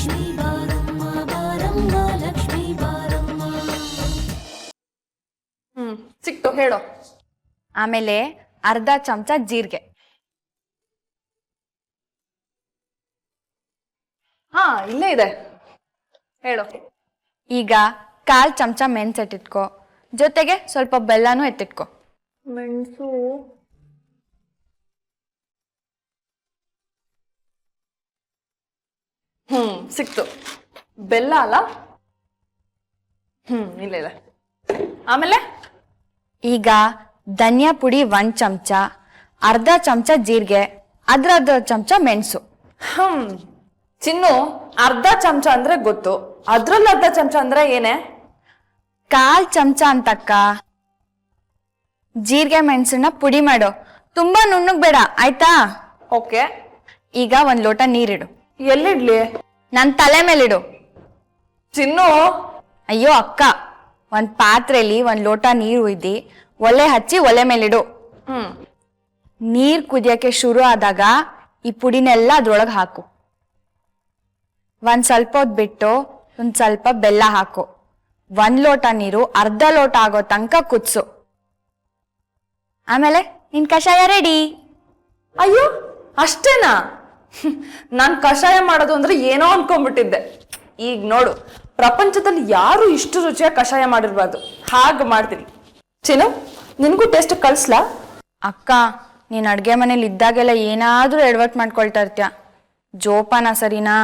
ಲಕ್ಷ್ಮೀ ಬಾರಮ್ಮ ಬಾರಮ್ಮ ಲಕ್ಷ್ಮೀ ಬಾರಮ್ಮ. ಸಿಕ್ತು ಹೇಳೋ. ಆಮೇಲೆ ಅರ್ಧ ಚಮಚ ಜೀರಿಗೆ. ಹಾ ಇಲ್ಲೇ ಇದೆ ಹೇಳು. ಈಗ 1/4 ಚಮಚ ಮೆಣಸು ಎತ್ತಿಟ್ಕೋ, ಜೊತೆಗೆ ಸ್ವಲ್ಪ ಬೆಲ್ಲನೂ ಎತ್ತಿಟ್ಕೋ. ಮೆಣಸು ಸಿಕ್ತು. ಬೆಲ್ಲ ಅಲ್ಲ? ಇಲ್ಲ ಇಲ್ಲ. ಆಮೇಲೆ ಈಗ ಧನಿಯಾ ಪುಡಿ 1 ಚಮಚ, ಅರ್ಧ ಚಮಚ ಜೀರಿಗೆ, ಅರ್ಧ ಚಮಚ ಮೆಣಸು. ಚಿನ್ನು, ಅರ್ಧ ಚಮಚ ಅಂದ್ರೆ ಗೊತ್ತು, ಅದ್ರಲ್ಲಿ ಅರ್ಧ ಚಮಚ ಅಂದ್ರೆ ಏನೇ? 1/4 ಚಮಚ ಅಂತಕ್ಕ. ಜೀರಿಗೆ ಮೆಣಸನ್ನ ಪುಡಿ ಮಾಡು, ತುಂಬಾ ನುಣ್ಣಗ್ ಬೇಡ ಆಯ್ತಾ? ಓಕೆ. ಈಗ 1 ಲೋಟ ನೀರಿಡು. ಎಲ್ಲಿಡ್ಲಿ? ನನ್ ತಲೆ ಮೇಲಿಡು. ಚಿನ್ನು. ಅಯ್ಯೋ ಅಕ್ಕ, 1 ಪಾತ್ರೆಲಿ 1 ಲೋಟ ನೀರು ಉಯ್ದಿ ಒಲೆ ಹಚ್ಚಿ ಒಲೆ ಮೇಲಿಡು. ನೀರ್ ಕುದಿಯಕ್ಕೆ ಶುರು ಆದಾಗ ಈ ಪುಡಿನೆಲ್ಲ ಅದ್ರೊಳಗೆ ಹಾಕು. 1 ಸ್ವಲ್ಪ ಹೊತ್ತು ಬಿಟ್ಟು ಸ್ವಲ್ಪ ಬೆಲ್ಲ ಹಾಕು. 1 ಲೋಟ ನೀರು ಅರ್ಧ ಲೋಟ ಆಗೋ ತನಕ ಕುದಿಸು. ಆಮೇಲೆ ನಿನ್ ಕಷಾಯ ರೆಡಿ. ಅಯ್ಯೋ ಅಷ್ಟೇನಾ? ನಾನ್ ಕಷಾಯ ಮಾಡೋದು ಅಂದ್ರೆ ಏನೋ ಅನ್ಕೊಂಡ್ಬಿಟ್ಟಿದ್ದೆ. ಈಗ ನೋಡು, ಪ್ರಪಂಚದಲ್ಲಿ ಯಾರು ಇಷ್ಟು ರುಚಿಯಾಗಿ ಕಷಾಯ ಮಾಡಿರ್ಬಾರ್ದು, ಹಾಗೆ ಮಾಡ್ತೀನಿ. ಚಿನ್ನು, ನಿನ್ಗೂ ಟೇಸ್ಟ್ ಕಳ್ಸ್ಲಾ? ಅಕ್ಕ, ನೀನ್ ಅಡ್ಗೆ ಮನೇಲಿ ಇದ್ದಾಗೆಲ್ಲ ಏನಾದ್ರೂ ಎಡವಟ್ ಮಾಡ್ಕೊಳ್ತಾ ಇರ್ತೀಯ, ಜೋಪಾನ ಸರಿನಾ?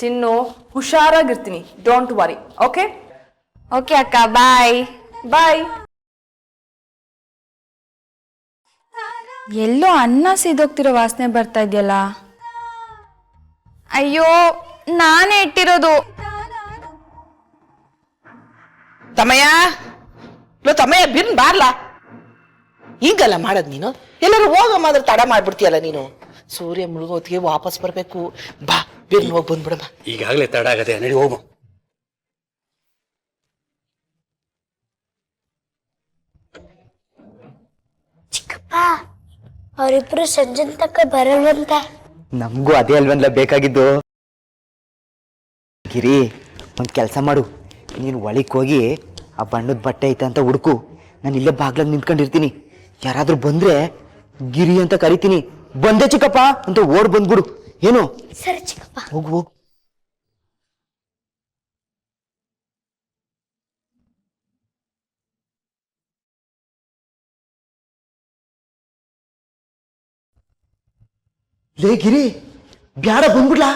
ಚಿನ್ನು, ಹುಷಾರಾಗಿರ್ತೀನಿ, ಡೋಂಟ್ ವರಿ. ಓಕೆ ಓಕೆ ಅಕ್ಕ, ಬಾಯ್ ಬಾಯ್. ಎಲ್ಲೋ ಅನ್ನ ಸಿದೋಗ್ತಿರೋ ವಾಸನೆ ಬರ್ತಾ ಇದೆಯಲ್ಲ. ಅಯ್ಯೋ, ನಾನೇ ಇಟ್ಟಿರೋದು. ತಮ್ಮಯ್ಯ, ಲೋ ತಮ್ಮಯ್ಯ, ಬಿರ್ನ್ ಬಾರ್ಲ. ಹಿಂಗಲ್ಲ ಮಾಡದ್ ನೀನು. ಎಲ್ಲರೂ ಹೋಗಮ್ಮಾದ್ರೆ ತಡ ಮಾಡ್ಬಿಡ್ತೀಯಲ್ಲ ನೀನು. ಸೂರ್ಯ ಮುಳುಗೋತ್ತಿಗೆ ವಾಪಸ್ ಬರ್ಬೇಕು. ಬಾ ಬಿರ್ನ್ ಹೋಗಿ ಬಂದ್ಬಿಡಮ್ಮ. ಈಗಾಗಲೇ ತಡ ಆಗದೆ, ನಡಿ ಹೋಗು. ಚಿಕ್ಕಪ್ಪ, ಅವರಿಬ್ರು ಸಂಜನ್ ತಕ್ಕ ಬರಲ್ವಂತ. ನಮಗೂ ಅದೇ ಅಲ್ವಲ್ಲ ಬೇಕಾಗಿದ್ದು. ಗಿರಿ, ಒಂದು ಕೆಲಸ ಮಾಡು, ನೀನು ಒಳಗೆ ಹೋಗಿ ಆ ಬಣ್ಣದ ಬಟ್ಟೆ ಐತೆ ಅಂತ ಹುಡುಕು. ನಾನು ಇಲ್ಲೇ ಬಾಗ್ಲಾಗ ನಿಂತ್ಕೊಂಡಿರ್ತೀನಿ. ಯಾರಾದ್ರೂ ಬಂದ್ರೆ ಗಿರಿ ಅಂತ ಕರಿತೀನಿ. ಬಂದೆ ಚಿಕ್ಕಪ್ಪ ಅಂತ ಓಡ್ ಬಂದ್ಬಿಡು. ಏನು? ಸರಿ ಚಿಕ್ಕಪ್ಪ. ಹೋಗು ಹೋಗು. ಲೇ ಗಿರಿ, ಬ್ಯಾಡ ಬಂದ್ಬಿಡ್ಲಾ?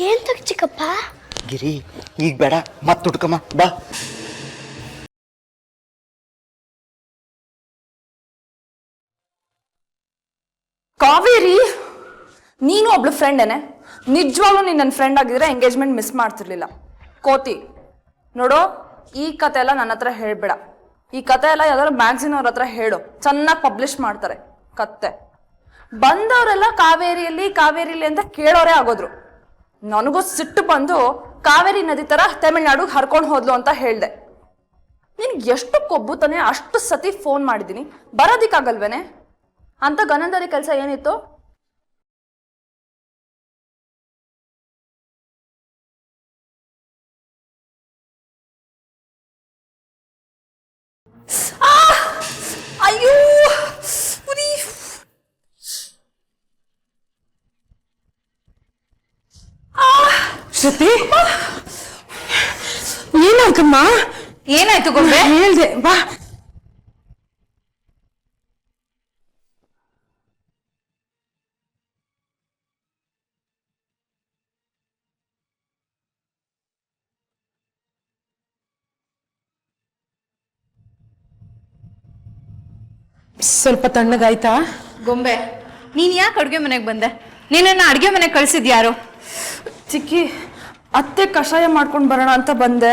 ಏನ್ ತಗ ಚಿಕ್ಕಪ್ಪ? ಗಿರಿ, ಈಗ ಬೇಡ, ಮತ್ ಹುಡ್ಕಮ್ಮ ಬಾ. ಕಾವೇರಿ, ನೀನು ಒಬ್ಳು ಫ್ರೆಂಡೇನೆ. ನಿಜವಾಗ್ಲೂ ನೀನು ನನ್ನ ಫ್ರೆಂಡ್ ಆಗಿದ್ರೆ ಎಂಗೇಜ್ಮೆಂಟ್ ಮಿಸ್ ಮಾಡ್ತಿರ್ಲಿಲ್ಲ. ಕೋತಿ ನೋಡೋ, ಈ ಕತೆ ಎಲ್ಲ ನನ್ನ ಹತ್ರ ಹೇಳ್ಬೇಡ. ಈ ಕತೆ ಎಲ್ಲ ಯಾವ್ದಾದ್ರು ಮ್ಯಾಗ್ಝಿನ್ ಅವ್ರ ಹತ್ರ ಹೇಳು, ಚೆನ್ನಾಗಿ ಪಬ್ಲಿಷ್ ಮಾಡ್ತಾರೆ ಕತ್ತೆ. ಬಂದವರೆಲ್ಲ ಕಾವೇರಿಯಲ್ಲಿ ಅಂತ ಕೇಳೋರೇ ಆಗೋದ್ರು. ನನಗೂ ಸಿಟ್ಟು ಬಂದು ಕಾವೇರಿ ನದಿ ತರ ತಮಿಳ್ನಾಡು ಹರ್ಕೊಂಡು ಹೋದ್ಲು ಅಂತ ಹೇಳ್ದೆ. ನಿನ್ಗೆ ಎಷ್ಟು ಕೊಬ್ಬು ತಾನೆ, ಅಷ್ಟು ಸತಿ ಫೋನ್ ಮಾಡಿದ್ದೀನಿ, ಬರೋದಿಕ್ಕಾಗಲ್ವೇನೆ? ಅಂತ ಗನಂದರಿ ಕೆಲಸ ಏನಿತ್ತು? ಅಯ್ಯೋ ಶ್ರುತಿ, ಏನಾಯ್ತಮ್ಮ? ಏನಾಯ್ತು ಗೊಂಬೆ? ಹೇಳ್ದೆ ಬಾ. ಸ್ವಲ್ಪ ತಣ್ಣಗಾಯ್ತಾ? ಗೊಂಬೆ, ನೀನ್ ಯಾಕೆ ಅಡ್ಗೆ ಮನೆಗೆ ಬಂದೆ? ನೀನನ್ನ ಅಡ್ಗೆ ಮನೆಗೆ ಕಳ್ಸಿದ್ಯಾರು? ಚಿಕ್ಕಿ, ಅತ್ತೆ ಕಷಾಯ ಮಾಡ್ಕೊಂಡು ಬರೋಣ ಅಂತ ಬಂದೆ.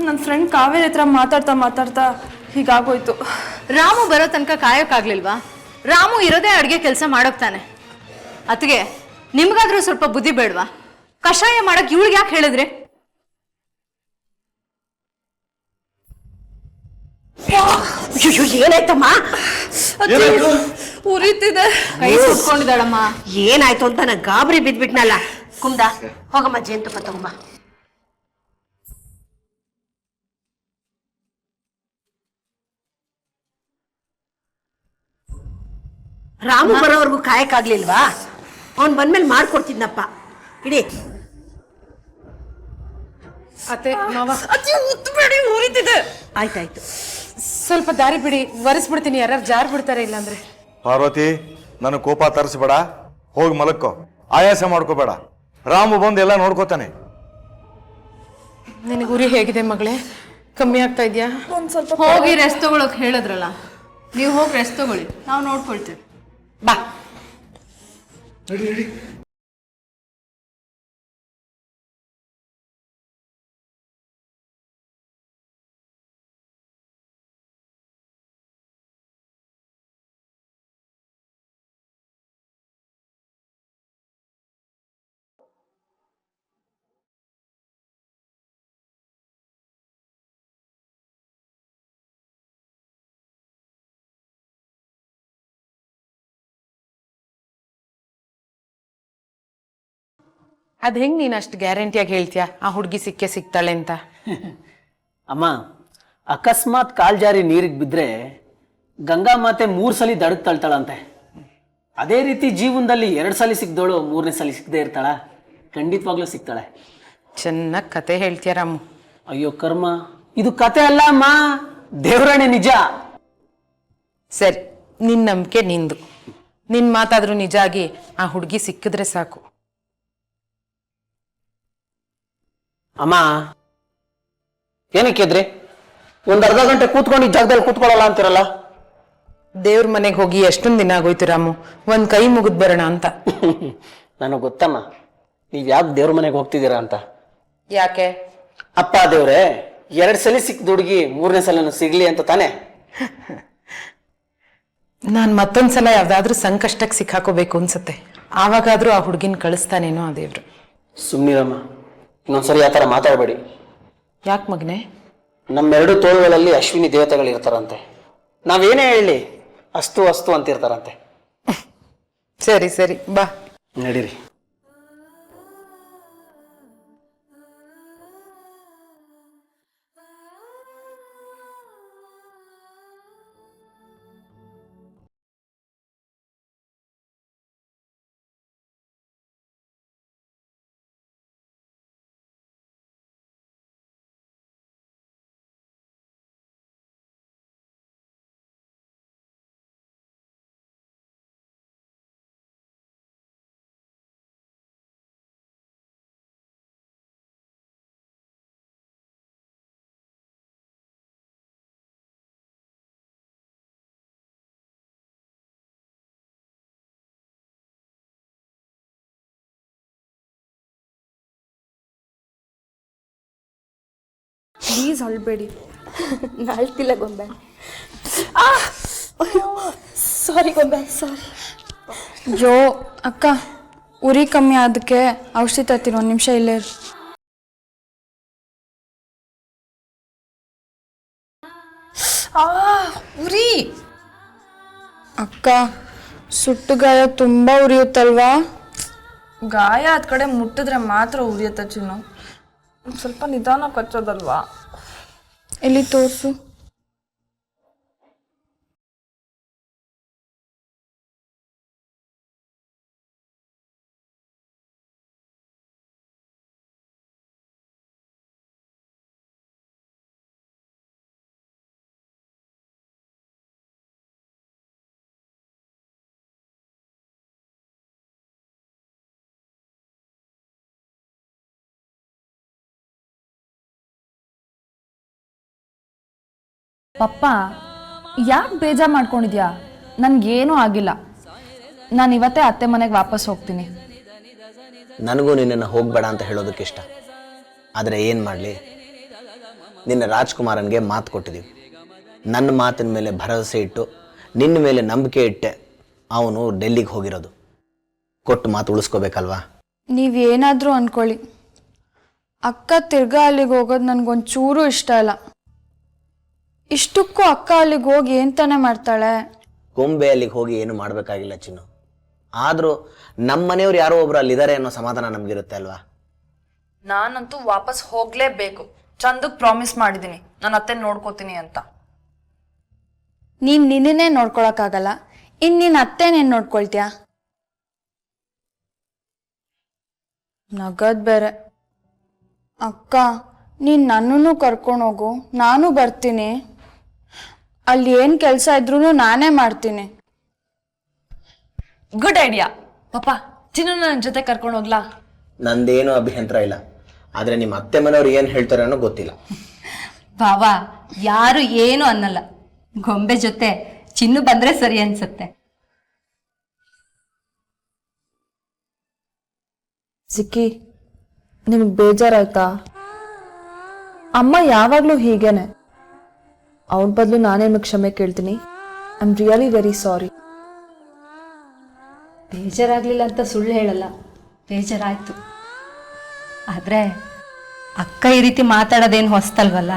ನನ್ನ ಫ್ರೆಂಡ್ ಕಾವೇರಿ ಹತ್ರ ಮಾತಾಡ್ತಾ ಹೀಗಾಗೋಯ್ತು. ರಾಮು ಬರೋ ತನಕ ಕಾಯೋಕ್ಕಾಗ್ಲಿಲ್ವಾ? ರಾಮು ಇರೋದೇ ಅಡ್ಗೆ ಕೆಲಸ ಮಾಡೋಕ್ತಾನೆ. ಅತ್ಗೆ, ನಿಮ್ಗಾದ್ರೂ ಸ್ವಲ್ಪ ಬುದ್ಧಿ ಬೇಡ್ವಾ? ಕಷಾಯ ಮಾಡಕ್ ಇವಳಿಗೆ ಯಾಕೆ ಹೇಳಿದ್ರಿ? ಏನಾಯ್ತಮ್ಮ? ಉರಿತಿದೆ. ಕೈ ಸುಟ್ಕೊಂಡಿದ್ದಾಳಮ್ಮ. ಏನಾಯ್ತು ಅಂತ ನಾ ಗಾಬರಿ ಬಿದ್ಬಿಟ್ನಲ್ಲ. ಕುಮ್ದ ಹೋಗಮ್ಮ, ಜೇನುತುಪ್ಪ ತಗೊಂಬ. ರಾಮು ಬರೋವರೆಗೂ ಕಾಯಕ್ಕಾಗ್ಲಿಲ್ವಾ? ಅವ್ನು ಬಂದ್ಮೇಲೆ ಮಾಡ್ಕೊಡ್ತಿದ್ನಪ್ಪ. ಇಡಿ. ಅತ್ತೆ ಮಾವ ಉತ್ತಬೇಡಿ, ಉರಿತಿದೆ. ಆಯ್ತಾಯ್ತು. ಸ್ವಲ್ಪ ದಾರಿ ಬಿಡಿ, ಒರೆಸ್ಬಿಡ್ತೀನಿ. ಯಾರು ಜಾರ್ ಬಿಡ್ತಾರೆ ಇಲ್ಲಾಂದ್ರೆ. ಪಾರ್ವತಿ, ನನಗೆ ಕೋಪ ತರಿಸ್ಬೇಡ, ಹೋಗಿ ಮಲಕ್ಕೋ, ಆಯಾಸ ಮಾಡ್ಕೋಬೇಡ. ರಾಮು ಬಂದು ಎಲ್ಲ ನೋಡ್ಕೋತಾನೆ. ನಿನಗೆ ಉರಿ ಹೇಗಿದೆ ಮಗಳೇ? ಕಮ್ಮಿ ಆಗ್ತಾ ಇದೆಯಾ? ಹೋಗಿ ರೆಸ್ಟ್ ತಗೊಳಕ್ ಹೇಳಿದ್ರಲ್ಲ, ನೀವು ಹೋಗಿ ರೆಸ್ಟ್ ತಗೊಳ್ಳಿ, ನಾವು ನೋಡ್ಕೊಳ್ತೀವಿ. ಬಾ. ಅದ್ ಹೆಂಗ್ ನೀನ್ ಅಷ್ಟು ಗ್ಯಾರಂಟಿಯಾಗಿ ಹೇಳ್ತೀಯಾ ಆ ಹುಡುಗಿ ಸಿಗ್ತಾಳೆ ಅಂತ? ಅಮ್ಮ, ಅಕಸ್ಮಾತ್ ಕಾಲ್ ಜಾರಿ ನೀರಿಗೆ ಬಿದ್ದರೆ ಗಂಗಾ ಮಾತೆ 3 ಸಲ ದಡಕ್ ತಳ್ತಾಳಂತೆ. ಅದೇ ರೀತಿ ಜೀವನದಲ್ಲಿ 2 ಸಲ ಸಿಗ್ದೋಳು 3ನೇ ಸಲ ಸಿಗದೆ ಇರ್ತಾಳ? ಖಂಡಿತವಾಗ್ಲೂ ಸಿಗ್ತಾಳೆ. ಚೆನ್ನಾಗಿ ಕತೆ ಹೇಳ್ತೀಯ ರಾಮು. ಅಯ್ಯೋ ಕರ್ಮ, ಇದು ಕತೆ ಅಲ್ಲ ಅಮ್ಮ, ದೇವರಾಣೆ ನಿಜ. ಸರಿ, ನಿನ್ ನಂಬಿಕೆ ನಿಂದು. ನಿನ್ ಮಾತಾದ್ರೂ ನಿಜ ಆಗಿ ಆ ಹುಡುಗಿ ಸಿಕ್ಕಿದ್ರೆ ಸಾಕು. ಅಮ್ಮ, ಏನಕ್ಕೆ ಇದ್ರಿ? ಒಂದು ಅರ್ಧ ಗಂಟೆ ಕೂತ್ಕೊಂಡು ಈ ಜಾಗದಲ್ಲಿ ಕೂತ್ಕೊಳ್ಳಲ್ಲ ಅಂತಿರಲ್ಲ? ದೇವ್ರ ಮನೆಗೆ ಹೋಗಿ ಎಷ್ಟೊಂದು ದಿನ ಆಗೋಯ್ತು ರಾಮು, ಒಂದ್ ಕೈ ಮುಗಿದ್ ಬರೋಣ ಅಂತ. ನನಗೆ ಗೊತ್ತಮ್ಮ, ನೀವ್ ಯಾಕೆ ದೇವ್ರ ಮನೆಗೆ ಹೋಗ್ತಿದ್ದೀರಾ ಅಂತ. ಯಾಕೆ? ಅಪ್ಪ ದೇವ್ರೆ, 2 ಸಲ ಸಿಕ್ಕಿದ ಹುಡುಗಿ 3ನೇ ಸಲನು ಸಿಗ್ಲಿ ಅಂತ ತಾನೆ. ನಾನ್ ಮತ್ತೊಂದ್ಸಲ ಯಾವ್ದಾದ್ರೂ ಸಂಕಷ್ಟಕ್ಕೆ ಸಿಕ್ಕಾಕೋಬೇಕು ಅನ್ಸುತ್ತೆ, ಆವಾಗಾದ್ರೂ ಆ ಹುಡುಗಿನ ಕಳಿಸ್ತಾನೇನೋ ಆ ದೇವ್ರು. ಸುಮ್ನಿರಮ್ಮ, ಇನ್ನೊಂದ್ಸರಿ ಆ ಥರ ಮಾತಾಡಬೇಡಿ. ಯಾಕೆ ಮಗನೆ? ನಮ್ಮೆರಡು ತೋಳುಗಳಲ್ಲಿ ಅಶ್ವಿನಿ ದೇವತೆಗಳು ಇರ್ತಾರಂತೆ. ನಾವೇನೇ ಹೇಳಿ ಅಸ್ತು ಅಸ್ತು ಅಂತಿರ್ತಾರಂತೆ. ಸರಿ ಸರಿ, ಬಾ ನಡೀರಿ. ಪ್ಲೀಸ್ ಅಳ್ಬೇಡಿ. ಅಳ್ತಿಲ್ಲ ಗೊಂಬೆ. ಸಾರಿ ಗೊಂಬೆ, ಸಾರಿ. ಜೋ ಅಕ್ಕ, ಉರಿ ಕಮ್ಮಿ ಅದಕ್ಕೆ ಔಷಧಿ ತರ್ತೀನಿ, 1 ನಿಮಿಷ ಇಲ್ಲೇ ಇರು. ಉರಿ. ಅಕ್ಕ, ಸುಟ್ಟು ಗಾಯ ತುಂಬಾ ಉರಿಯುತ್ತಲ್ವಾ? ಗಾಯ ಆದ ಕಡೆ ಮುಟ್ಟಿದ್ರೆ ಮಾತ್ರ ಉರಿಯುತ್ತೆ ಚಿನ್ನು, ಸ್ವಲ್ಪ ನಿಧಾನ ಕಚ್ಚೋದಲ್ವಾ? ಎಲ್ಲಿ ತೋರ್ಸು. ಪಪ್ಪ, ಯಾಕೆ ಬೇಜಾರು ಮಾಡ್ಕೊಂಡಿದ್ಯಾ? ನನಗೇನೂ ಆಗಿಲ್ಲ. ನಾನು ಇವತ್ತೇ ಅತ್ತೆ ಮನೆಗೆ ವಾಪಸ್ ಹೋಗ್ತೀನಿ. ನನಗೂ ನಿನ್ನನ್ನು ಹೋಗಬೇಡ ಅಂತ ಹೇಳೋದಕ್ಕೆ ಇಷ್ಟ, ಆದರೆ ಏನು ಮಾಡಲಿ, ನಿನ್ನ ರಾಜ್ಕುಮಾರನಿಗೆ ಮಾತು ಕೊಟ್ಟಿದ್ದೀವಿ. ನನ್ನ ಮಾತಿನ ಮೇಲೆ ಭರವಸೆ ಇಟ್ಟು ನಿನ್ನ ಮೇಲೆ ನಂಬಿಕೆ ಇಟ್ಟೆ ಅವನು ಡೆಲ್ಲಿಗೆ ಹೋಗಿರೋದು. ಕೊಟ್ಟು ಮಾತು ಉಳಿಸ್ಕೋಬೇಕಲ್ವಾ? ನೀವೇನಾದರೂ ಅನ್ಕೊಳ್ಳಿ, ಅಕ್ಕ ತಿರ್ಗಾ ಅಲ್ಲಿಗೆ ಹೋಗೋದು ನನಗೊಂಚೂರು ಇಷ್ಟ ಇಲ್ಲ. ಇಷ್ಟಕ್ಕೂ ಅಕ್ಕ ಅಲ್ಲಿಗೆ ಹೋಗಿ ಏನ್ ತಾನೇ ಮಾಡ್ತಾಳೆ? ಗೊಂಬೆ ಅಲ್ಲಿಗೆ ಹೋಗಿ ಏನು ಮಾಡಬೇಕಾಗಿಲ್ಲ ಚಿನ್ನು. ಆದರೂ ನಮ್ಮ ಮನೆಯವ್ರು ಯಾರೋ ಒಬ್ರು ಅಲ್ಲಿದ್ದಾರೆ ಅನ್ನೋ ಸಮಾಧಾನ ನಮಗಿರುತ್ತೆ ಅಲ್ವಾ? ನಾನಂತೂ ವಾಪಸ್ ಹೋಗ್ಲೇಬೇಕು. ಚಂದಕ್ ಪ್ರಾಮಿಸ್ ಮಾಡಿದೀನಿ ನನ್ನ ಅತ್ತೆ ನೋಡ್ಕೋತೀನಿ ಅಂತ. ನೀನ್ ನಿನ್ನೇ ನೋಡ್ಕೊಳಕ್ಕಾಗಲ್ಲ, ನಿನ್ ಅತ್ತೆನೇನ್ ನೋಡ್ಕೊಳ್ತೀಯ? ನಗದ್ ಬೇರೆ. ಅಕ್ಕ, ನೀನ್ ನನ್ನನ್ನು ಕರ್ಕೊಂಡೋಗು, ನಾನು ಬರ್ತೀನಿ. ಅಲ್ಲಿ ಏನ್ ಕೆಲ್ಸ ಇದ್ರೂ ನಾನೇ ಮಾಡ್ತೀನಿ. Good idea. ಪಾಪ ಚಿನ್ನು ನನ್ನ ಜೊತೆ ಕರ್ಕೊಂಡು ಹೋಗ್ಲಾ? ನಂದೇನು ಅಭ್ಯಂತರ ಇಲ್ಲ, ಆದ್ರೆ ನಿಮ್ಮ ಅತ್ತೆ ಮನೆಯವ್ರು ಏನು ಹೇಳ್ತಾರೆ ಅನ್ನೋ ಗೊತ್ತಿಲ್ಲ. ಬಾವಾ, ಯಾರು ಏನು ಅನ್ನಲ್ಲ. ಗೊಂಬೆ ಜೊತೆ ಚಿನ್ನು ಬಂದ್ರೆ ಸರಿ ಅನ್ಸುತ್ತೆ. ಸಿಕ್ಕಿ, ನಿಮ್ಗೆ ಬೇಜಾರಾಯ್ತಾ? ಅಮ್ಮ ಯಾವಾಗ್ಲೂ ಹೀಗೇನೆ. ಅವನ ಬದಲು ನಾನೇ ನಿಮಗೆ ಕ್ಷಮೆ ಕೇಳ್ತೀನಿ. I am really very sorry. ಬೇಜಾರಾಗ್ಲಿಲ್ಲ ಅಂತ ಸುಳ್ಳು ಹೇಳಲ್ಲ, ಬೇಜಾರಾಯ್ತು. ಆದ್ರೆ ಅಕ್ಕ ಈ ರೀತಿ ಮಾತಾಡೋದೇನು ಹೊಸ್ತಲ್ವಲ್ಲ,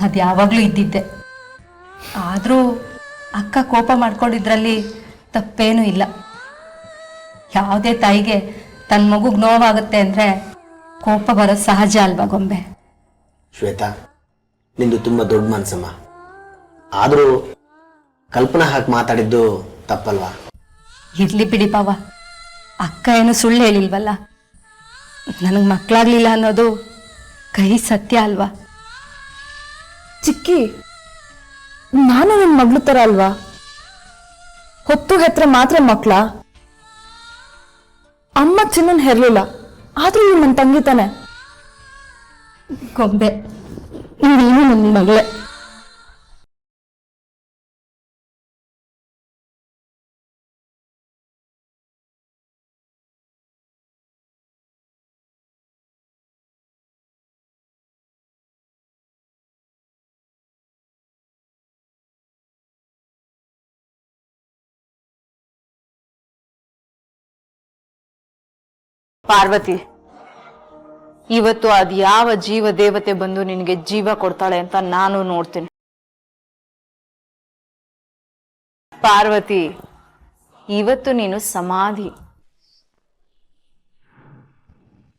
ಅದು ಯಾವಾಗಲೂ ಇದ್ದಿದ್ದೆ. ಆದರೂ ಅಕ್ಕ ಕೋಪ ಮಾಡ್ಕೊಂಡಿದ್ರಲ್ಲಿ ತಪ್ಪೇನೂ ಇಲ್ಲ. ಯಾವುದೇ ತಾಯಿಗೆ ತನ್ನ ಮಗುಗೆ ನೋವಾಗುತ್ತೆ ಅಂದರೆ ಕೋಪ ಬರೋದು ಸಹಜ ಅಲ್ವಾ ಗೊಂಬೆ? ಶ್ವೇತಾ, ನಿಂದು ತುಂಬ ದೊಡ್ಡ ಮನಸ್ಸಮ್ಮ. ಆದರೂ ಕಲ್ಪನಾ ಹಾಕಿ ಮಾತಾಡಿದ್ದು ತಪ್ಪಲ್ವಾ? ಇರ್ಲಿ ಬಿಡಿ ಪಾವ, ಅಕ್ಕ ಏನು ಸುಳ್ಳು ಹೇಳಿಲ್ವಲ್ಲ. ನನಗೆ ಮಕ್ಕಳಾಗ್ಲಿಲ್ಲ ಅನ್ನೋದು ಕಹಿ ಸತ್ಯ ಅಲ್ವಾ? ಚಿಕ್ಕಿ, ನಾನು ನನ್ನ ಮಗಳು ತರ ಅಲ್ವಾ? ಹೊತ್ತು ಹೆತ್ರ ಮಾತ್ರ ಮಕ್ಳ. ಅಮ್ಮ ಚಿನ್ನನ್ ಹೆರ್ಲಿಲ್ಲ, ಆದ್ರೂ ಇವ್ ನನ್ನ ತಂಗಿ ತಾನೆ. ಗೊಂಬೆ, ನೀನು ನನ್ನ ಮಗಳೇ. ಪಾರ್ವತಿ, ಇವತ್ತು ಅದ್ ಯಾವ ಜೀವ ದೇವತೆ ಬಂದು ನಿನಗೆ ಜೀವ ಕೊಡ್ತಾಳೆ ಅಂತ ನಾನು ನೋಡ್ತೀನಿ. ಪಾರ್ವತಿ, ಇವತ್ತು ನೀನು ಸಮಾಧಿ.